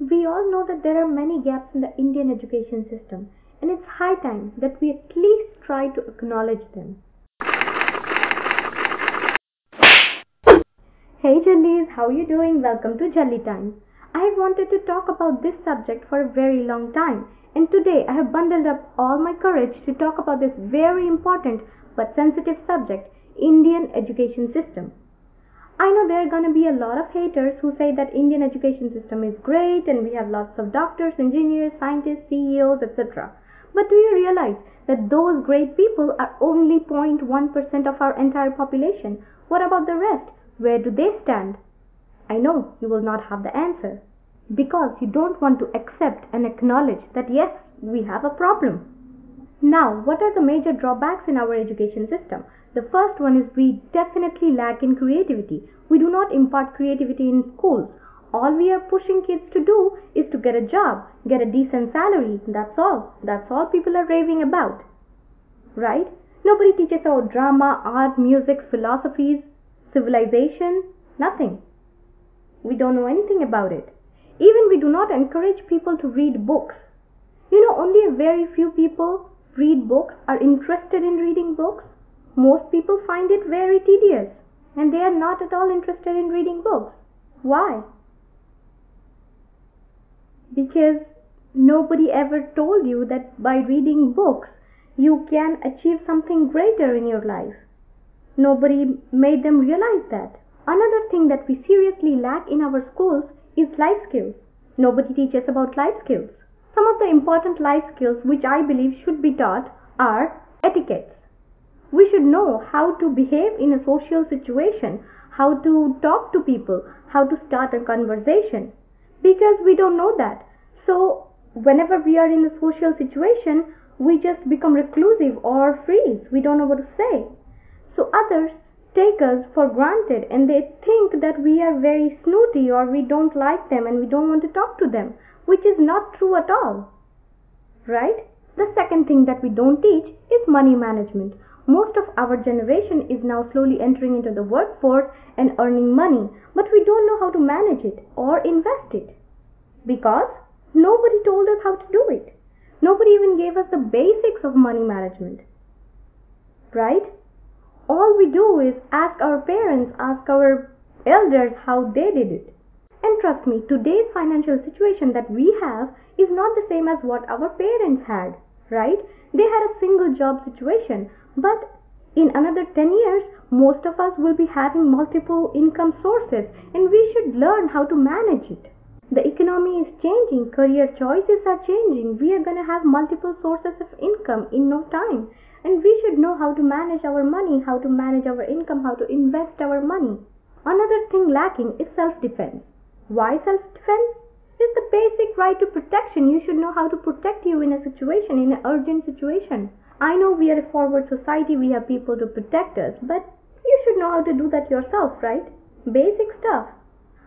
We all know that there are many gaps in the Indian education system, and it's high time that we at least try to acknowledge them. Hey Jallies, how are you doing? Welcome to Jalli Time. I have wanted to talk about this subject for a very long time, and today I have bundled up all my courage to talk about this very important but sensitive subject, Indian education system. I know there are going to be a lot of haters who say that Indian education system is great and we have lots of doctors, engineers, scientists, CEOs, etc. But do you realize that those great people are only 0.1% of our entire population? What about the rest? Where do they stand? I know you will not have the answer because you don't want to accept and acknowledge that yes, we have a problem. Now, what are the major drawbacks in our education system? The first one is we definitely lack in creativity. We do not impart creativity in schools. All we are pushing kids to do is to get a job, get a decent salary. That's all. That's all people are raving about. Right? Nobody teaches about drama, art, music, philosophies, civilization, nothing. We don't know anything about it. Even we do not encourage people to read books. You know, only a very few people read books, are interested in reading books. Most people find it very tedious and they are not at all interested in reading books. Why? Because nobody ever told you that by reading books you can achieve something greater in your life. Nobody made them realize that. Another thing that we seriously lack in our schools is life skills. Nobody teaches about life skills. Some of the important life skills which I believe should be taught are etiquettes. We should know how to behave in a social situation, how to talk to people, how to start a conversation, because we don't know that. So whenever we are in a social situation, we just become reclusive or freeze. We don't know what to say. So others take us for granted and they think that we are very snooty or we don't like them and we don't want to talk to them, which is not true at all. Right? The second thing that we don't teach is money management. Most of our generation is now slowly entering into the workforce and earning money, but we don't know how to manage it or invest it because nobody told us how to do it. Nobody even gave us the basics of money management. Right? All we do is ask our parents, ask our elders how they did it. And trust me, today's financial situation that we have is not the same as what our parents had, right? They had a single job situation, but in another 10 years, most of us will be having multiple income sources and we should learn how to manage it. The economy is changing, career choices are changing, we are going to have multiple sources of income in no time. And we should know how to manage our money, how to manage our income, how to invest our money. Another thing lacking is self-defense. Why self-defense? It's the basic right to protection. You should know how to protect you in a situation, in an urgent situation. I know we are a forward society, we have people to protect us, but you should know how to do that yourself, right? Basic stuff.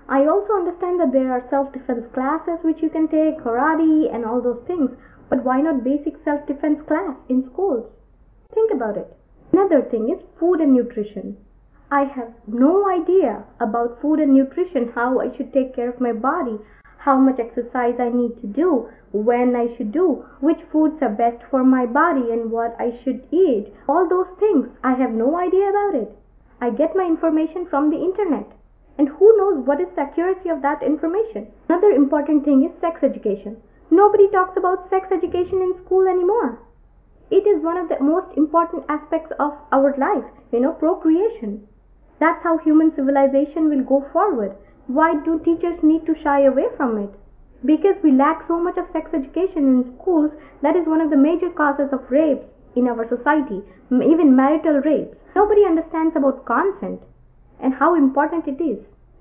I also understand that there are self-defense classes which you can take, karate and all those things, but why not basic self-defense class in schools? Think about it. Another thing is food and nutrition. I have no idea about food and nutrition, how I should take care of my body, how much exercise I need to do, when I should do, which foods are best for my body and what I should eat. All those things, I have no idea about it. I get my information from the internet. And who knows what is the accuracy of that information. Another important thing is sex education. Nobody talks about sex education in school anymore. It is one of the most important aspects of our life, procreation. That's how human civilization will go forward. Why do teachers need to shy away from it? Because we lack so much of sex education in schools. That is one of the major causes of rape in our society, even marital rape. Nobody understands about consent and how important it is.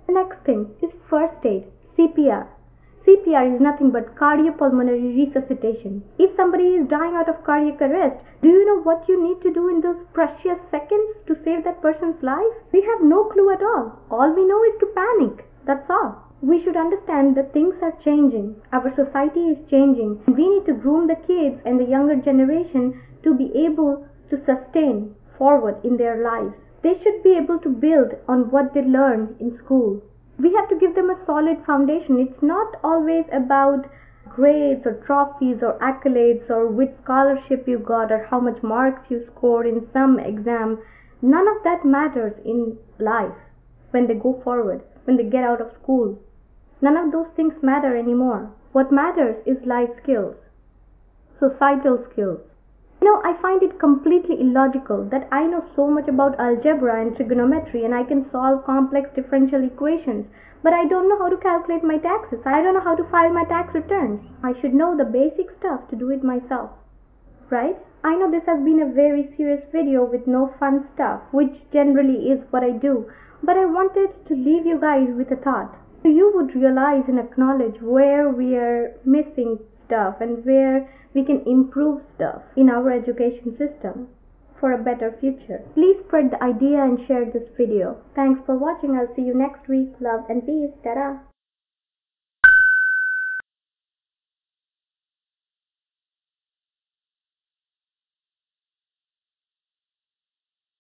The next thing is first aid, CPR. CPR is nothing but cardiopulmonary resuscitation. If somebody is dying out of cardiac arrest, do you know what you need to do in those precious seconds to save that person's life? We have no clue at all. All we know is to panic. That's all. We should understand that things are changing. Our society is changing. We need to groom the kids and the younger generation to be able to sustain forward in their lives. They should be able to build on what they learned in school. We have to give them a solid foundation. It's not always about grades or trophies or accolades or which scholarship you got or how much marks you scored in some exam. None of that matters in life when they go forward, when they get out of school. None of those things matter anymore. What matters is life skills, societal skills. I find it completely illogical that I know so much about algebra and trigonometry and I can solve complex differential equations, but I don't know how to calculate my taxes. I don't know how to file my tax returns. I should know the basic stuff to do it myself, right? I know this has been a very serious video with no fun stuff, which generally is what I do, but I wanted to leave you guys with a thought. So you would realize and acknowledge where we are missing stuff and where we can improve stuff in our education system for a better future. Please spread the idea and share this video. Thanks for watching. I'll see you next week. Love and peace. Ta-da!